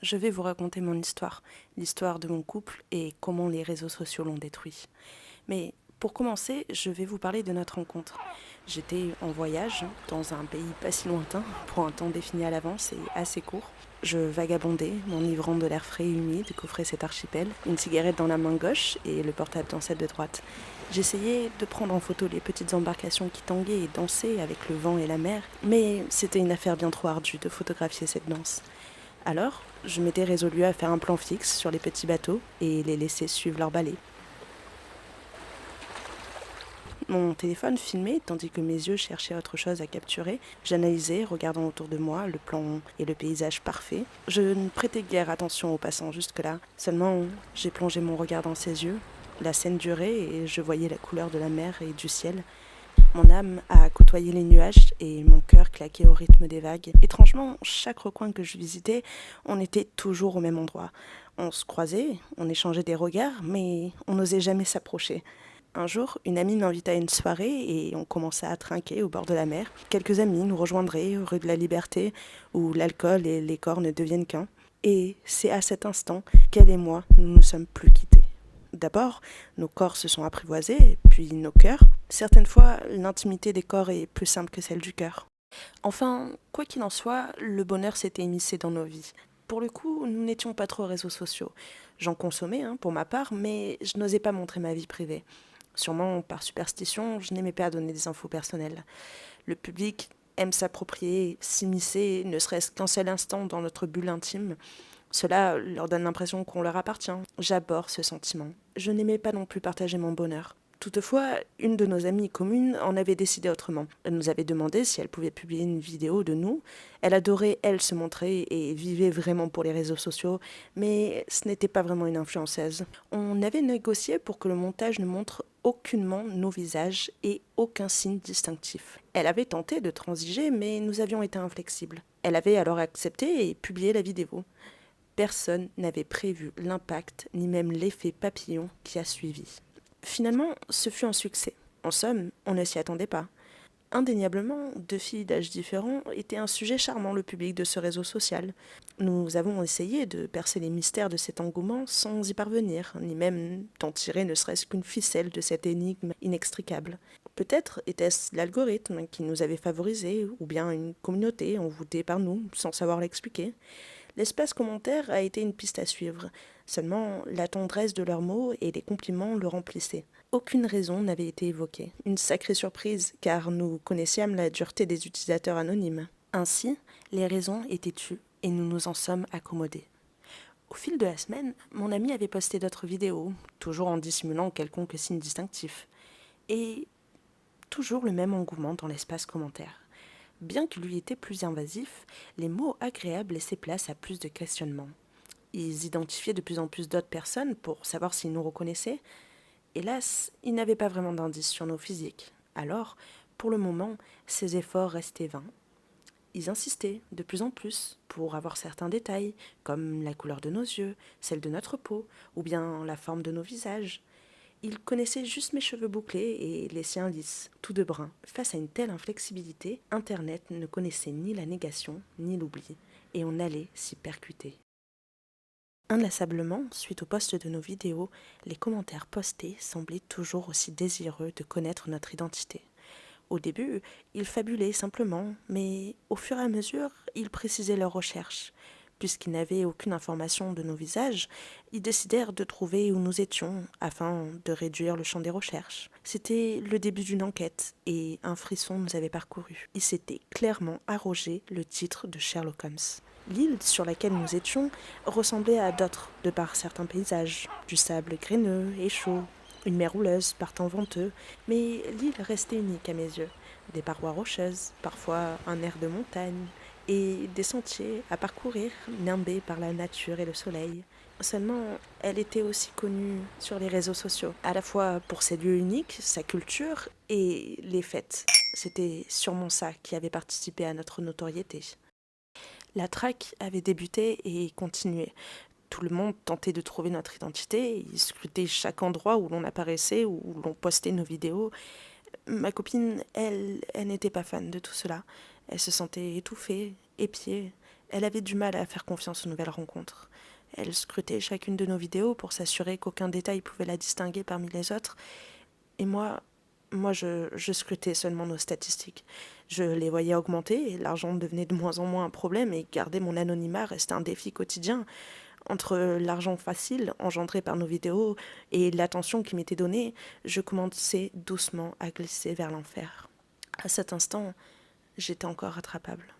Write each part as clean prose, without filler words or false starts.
je vais vous raconter mon histoire, l'histoire de mon couple et comment les réseaux sociaux l'ont détruit. Mais pour commencer, je vais vous parler de notre rencontre. J'étais en voyage dans un pays pas si lointain, pour un temps défini à l'avance et assez court. Je vagabondais, m'enivrant de l'air frais et humide qu'offrait cet archipel, une cigarette dans la main gauche et le portable dans celle de droite. J'essayais de prendre en photo les petites embarcations qui tanguaient et dansaient avec le vent et la mer, mais c'était une affaire bien trop ardue de photographier cette danse. Alors, je m'étais résolue à faire un plan fixe sur les petits bateaux et les laisser suivre leur balai. Mon téléphone filmait tandis que mes yeux cherchaient autre chose à capturer. J'analysais, regardant autour de moi, le plan et le paysage parfait. Je ne prêtais guère attention aux passants jusque-là. Seulement, j'ai plongé mon regard dans ses yeux. La scène durait et je voyais la couleur de la mer et du ciel. Mon âme a côtoyé les nuages et mon cœur claquait au rythme des vagues. Étrangement, chaque recoin que je visitais, on était toujours au même endroit. On se croisait, on échangeait des regards, mais on n'osait jamais s'approcher. Un jour, une amie m'invita à une soirée et on commença à trinquer au bord de la mer. Quelques amis nous rejoindraient rue de la Liberté, où l'alcool et les corps ne deviennent qu'un. Et c'est à cet instant qu'elle et moi, nous nous sommes plus quittés. D'abord, nos corps se sont apprivoisés, puis nos cœurs. Certaines fois, l'intimité des corps est plus simple que celle du cœur. Enfin, quoi qu'il en soit, le bonheur s'était immiscé dans nos vies. Pour le coup, nous n'étions pas trop réseaux sociaux. J'en consommais, pour ma part, mais je n'osais pas montrer ma vie privée. Sûrement par superstition, je n'aimais pas donner des infos personnelles. Le public aime s'approprier, s'immiscer, ne serait-ce qu'un seul instant dans notre bulle intime. Cela leur donne l'impression qu'on leur appartient. J'abhorre ce sentiment. Je n'aimais pas non plus partager mon bonheur. Toutefois, une de nos amies communes en avait décidé autrement. Elle nous avait demandé si elle pouvait publier une vidéo de nous. Elle adorait, elle, se montrer et vivait vraiment pour les réseaux sociaux, mais ce n'était pas vraiment une influenceuse. On avait négocié pour que le montage ne montre aucunement nos visages et aucun signe distinctif. Elle avait tenté de transiger, mais nous avions été inflexibles. Elle avait alors accepté et publié la vidéo. Personne n'avait prévu l'impact ni même l'effet papillon qui a suivi. Finalement, ce fut un succès. En somme, on ne s'y attendait pas. Indéniablement, deux filles d'âges différents étaient un sujet charmant le public de ce réseau social. Nous avons essayé de percer les mystères de cet engouement sans y parvenir, ni même d'en tirer ne serait-ce qu'une ficelle de cette énigme inextricable. Peut-être était-ce l'algorithme qui nous avait favorisés, ou bien une communauté envoûtée par nous, sans savoir l'expliquer. L'espace commentaire a été une piste à suivre. Seulement, la tendresse de leurs mots et les compliments le remplissaient. Aucune raison n'avait été évoquée. Une sacrée surprise, car nous connaissions la dureté des utilisateurs anonymes. Ainsi, les raisons étaient tues et nous nous en sommes accommodés. Au fil de la semaine, mon ami avait posté d'autres vidéos, toujours en dissimulant quelconque signe distinctif. Et toujours le même engouement dans l'espace commentaire. Bien qu'il lui était plus invasif, les mots agréables laissaient place à plus de questionnements. Ils identifiaient de plus en plus d'autres personnes pour savoir s'ils nous reconnaissaient. Hélas, ils n'avaient pas vraiment d'indices sur nos physiques. Alors, pour le moment, ces efforts restaient vains. Ils insistaient de plus en plus pour avoir certains détails, comme la couleur de nos yeux, celle de notre peau, ou bien la forme de nos visages. Ils connaissaient juste mes cheveux bouclés et les siens lisses, tout de brun. Face à une telle inflexibilité, Internet ne connaissait ni la négation ni l'oubli, et on allait s'y percuter. Inlassablement, suite au post de nos vidéos, les commentaires postés semblaient toujours aussi désireux de connaître notre identité. Au début, ils fabulaient simplement, mais au fur et à mesure, ils précisaient leurs recherches. Puisqu'ils n'avaient aucune information de nos visages, ils décidèrent de trouver où nous étions afin de réduire le champ des recherches. C'était le début d'une enquête et un frisson nous avait parcouru. Ils s'étaient clairement arrogé le titre de Sherlock Holmes. L'île sur laquelle nous étions ressemblait à d'autres de par certains paysages, du sable graineux et chaud, une mer houleuse par temps venteux, mais l'île restait unique à mes yeux. Des parois rocheuses, parfois un air de montagne, et des sentiers à parcourir, nimbés par la nature et le soleil. Seulement, elle était aussi connue sur les réseaux sociaux, à la fois pour ses lieux uniques, sa culture et les fêtes. C'était sûrement ça qui avait participé à notre notoriété. La traque avait débuté et continué. Tout le monde tentait de trouver notre identité, il scrutait chaque endroit où l'on apparaissait, où l'on postait nos vidéos. Ma copine, elle n'était pas fan de tout cela. Elle se sentait étouffée, épiée. Elle avait du mal à faire confiance aux nouvelles rencontres. Elle scrutait chacune de nos vidéos pour s'assurer qu'aucun détail pouvait la distinguer parmi les autres. Et moi, je scrutais seulement nos statistiques. Je les voyais augmenter et l'argent devenait de moins en moins un problème et garder mon anonymat restait un défi quotidien. Entre l'argent facile engendré par nos vidéos et l'attention qui m'était donnée, je commençais doucement à glisser vers l'enfer. À cet instant, j'étais encore rattrapable.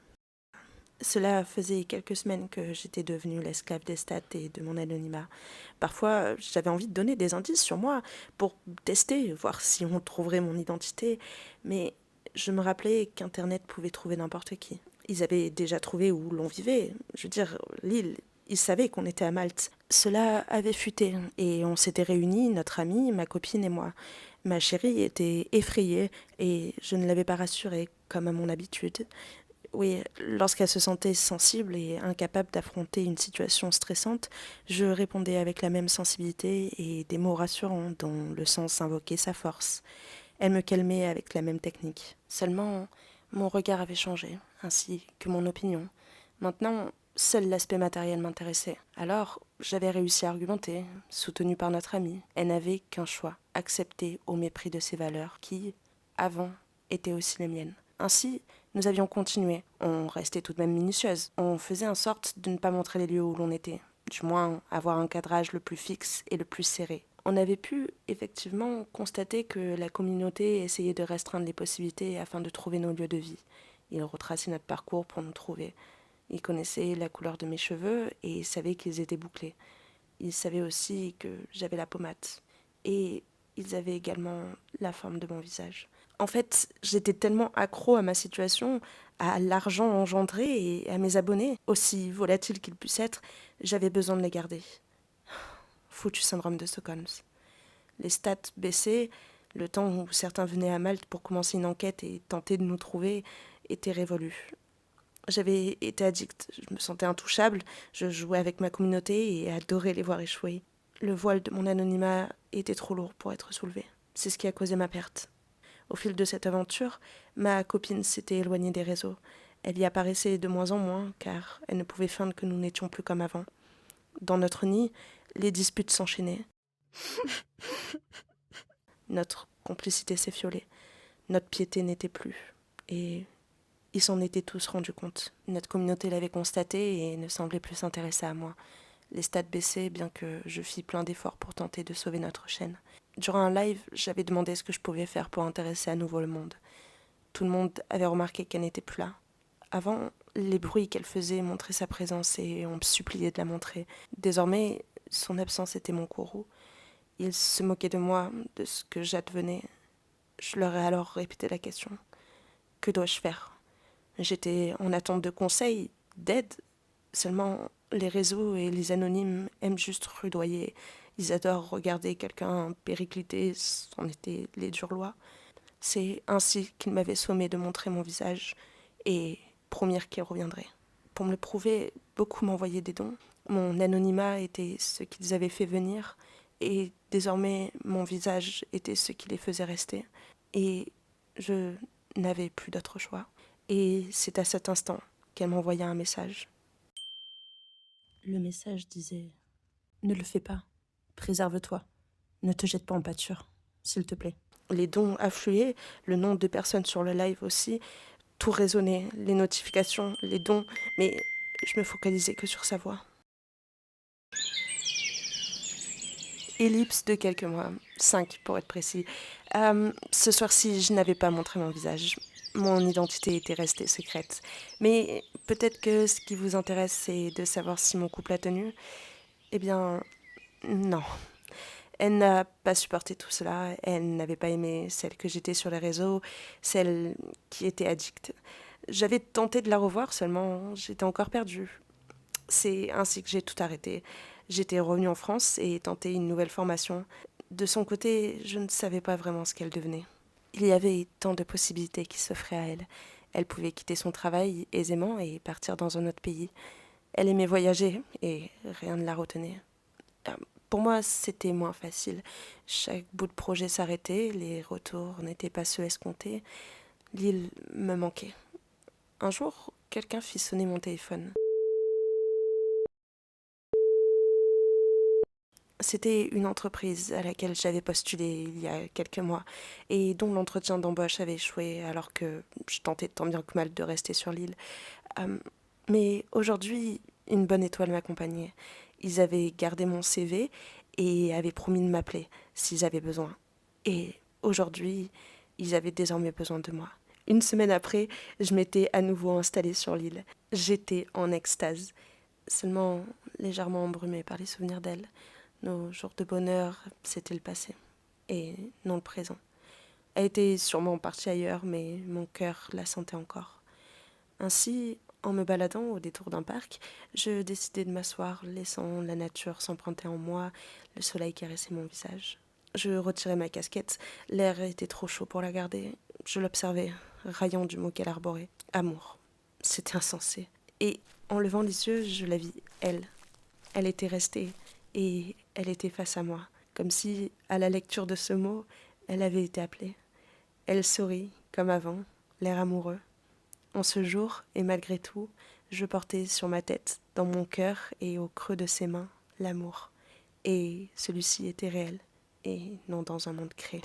Cela faisait quelques semaines que j'étais devenue l'esclave des stats et de mon anonymat. Parfois, j'avais envie de donner des indices sur moi pour tester, voir si on trouverait mon identité, mais je me rappelais qu'Internet pouvait trouver n'importe qui. Ils avaient déjà trouvé où l'on vivait. Je veux dire, l'île, ils savaient qu'on était à Malte. Cela avait fuité et on s'était réunis, notre amie, ma copine et moi. Ma chérie était effrayée et je ne l'avais pas rassurée, comme à mon habitude. Oui, lorsqu'elle se sentait sensible et incapable d'affronter une situation stressante, je répondais avec la même sensibilité et des mots rassurants dont le sens invoquait sa force. Elle me calmait avec la même technique. Seulement, mon regard avait changé, ainsi que mon opinion. Maintenant, seul l'aspect matériel m'intéressait. Alors, j'avais réussi à argumenter, soutenu par notre amie. Elle n'avait qu'un choix, accepter au mépris de ses valeurs, qui, avant, étaient aussi les miennes. Ainsi, nous avions continué. On restait tout de même minutieuse. On faisait en sorte de ne pas montrer les lieux où l'on était. Du moins, avoir un cadrage le plus fixe et le plus serré. On avait pu, effectivement, constater que la communauté essayait de restreindre les possibilités afin de trouver nos lieux de vie. Ils retraçaient notre parcours pour nous trouver. Ils connaissaient la couleur de mes cheveux et savaient qu'ils étaient bouclés. Ils savaient aussi que j'avais la pommade. Et ils avaient également la forme de mon visage. En fait, j'étais tellement accro à ma situation, à l'argent engendré et à mes abonnés, aussi volatiles qu'ils puissent être, j'avais besoin de les garder. Foutu syndrome de Stockholm. Les stats baissaient, le temps où certains venaient à Malte pour commencer une enquête et tenter de nous trouver était révolu. J'avais été addict, je me sentais intouchable, je jouais avec ma communauté et adorais les voir échouer. Le voile de mon anonymat était trop lourd pour être soulevé. C'est ce qui a causé ma perte. Au fil de cette aventure, ma copine s'était éloignée des réseaux. Elle y apparaissait de moins en moins, car elle ne pouvait feindre que nous n'étions plus comme avant. Dans notre nid, les disputes s'enchaînaient. Notre complicité s'effiolait. Notre piété n'était plus. Et ils s'en étaient tous rendus compte. Notre communauté l'avait constaté et ne semblait plus s'intéresser à moi. Les stats baissaient, bien que je fis plein d'efforts pour tenter de sauver notre chaîne. Durant un live, j'avais demandé ce que je pouvais faire pour intéresser à nouveau le monde. Tout le monde avait remarqué qu'elle n'était plus là. Avant, les bruits qu'elle faisait montraient sa présence et on me suppliait de la montrer. Désormais, son absence était mon courroux. Ils se moquaient de moi, de ce que j'advenais. Je leur ai alors répété la question. Que dois-je faire ? J'étais en attente de conseils, d'aide. Seulement, les réseaux et les anonymes aiment juste rudoyer. Ils adorent regarder quelqu'un péricliter, c'en étaient les dures lois. C'est ainsi qu'ils m'avaient sommé de montrer mon visage et promirent qu'ils reviendraient. Pour me le prouver, beaucoup m'envoyaient des dons. Mon anonymat était ce qu'ils avaient fait venir et désormais mon visage était ce qui les faisait rester. Et je n'avais plus d'autre choix. Et c'est à cet instant qu'elle m'envoya un message. Le message disait « Ne le fais pas, préserve-toi, ne te jette pas en pâture, s'il te plaît ». Les dons affluaient, le nom de personnes sur le live aussi, tout résonnait, les notifications, les dons, mais je me focalisais que sur sa voix. Ellipse de quelques mois, 5 pour être précis. Ce soir-ci, je n'avais pas montré mon visage. Mon identité était restée secrète. Mais peut-être que ce qui vous intéresse, c'est de savoir si mon couple a tenu. Eh bien, non. Elle n'a pas supporté tout cela. Elle n'avait pas aimé celle que j'étais sur les réseaux, celle qui était addicte. J'avais tenté de la revoir, seulement j'étais encore perdue. C'est ainsi que j'ai tout arrêté. J'étais revenue en France et tenté une nouvelle formation. De son côté, je ne savais pas vraiment ce qu'elle devenait. Il y avait tant de possibilités qui s'offraient à elle. Elle pouvait quitter son travail aisément et partir dans un autre pays. Elle aimait voyager et rien ne la retenait. Pour moi, c'était moins facile. Chaque bout de projet s'arrêtait, les retours n'étaient pas ceux escomptés. L'île me manquait. Un jour, quelqu'un fit sonner mon téléphone. C'était une entreprise à laquelle j'avais postulé il y a quelques mois et dont l'entretien d'embauche avait échoué alors que je tentais tant bien que mal de rester sur l'île. Euh, mais aujourd'hui, une bonne étoile m'accompagnait. Ils avaient gardé mon CV et avaient promis de m'appeler s'ils avaient besoin. Et aujourd'hui, ils avaient désormais besoin de moi. Une semaine après, je m'étais à nouveau installée sur l'île. J'étais en extase, seulement légèrement embrumée par les souvenirs d'elle. Nos jours de bonheur, c'était le passé, et non le présent. Elle était sûrement partie ailleurs, mais mon cœur la sentait encore. Ainsi, en me baladant au détour d'un parc, je décidai de m'asseoir, laissant la nature s'emprunter en moi, le soleil caresser mon visage. Je retirai ma casquette, l'air était trop chaud pour la garder. Je l'observais, raillant du mot qu'elle arborait. Amour. C'était insensé. Et en levant les yeux, je la vis, elle. Elle était restée, et elle était face à moi, comme si, à la lecture de ce mot, elle avait été appelée. Elle sourit, comme avant, l'air amoureux. En ce jour, et malgré tout, je portais sur ma tête, dans mon cœur et au creux de ses mains, l'amour. Et celui-ci était réel, et non dans un monde créé.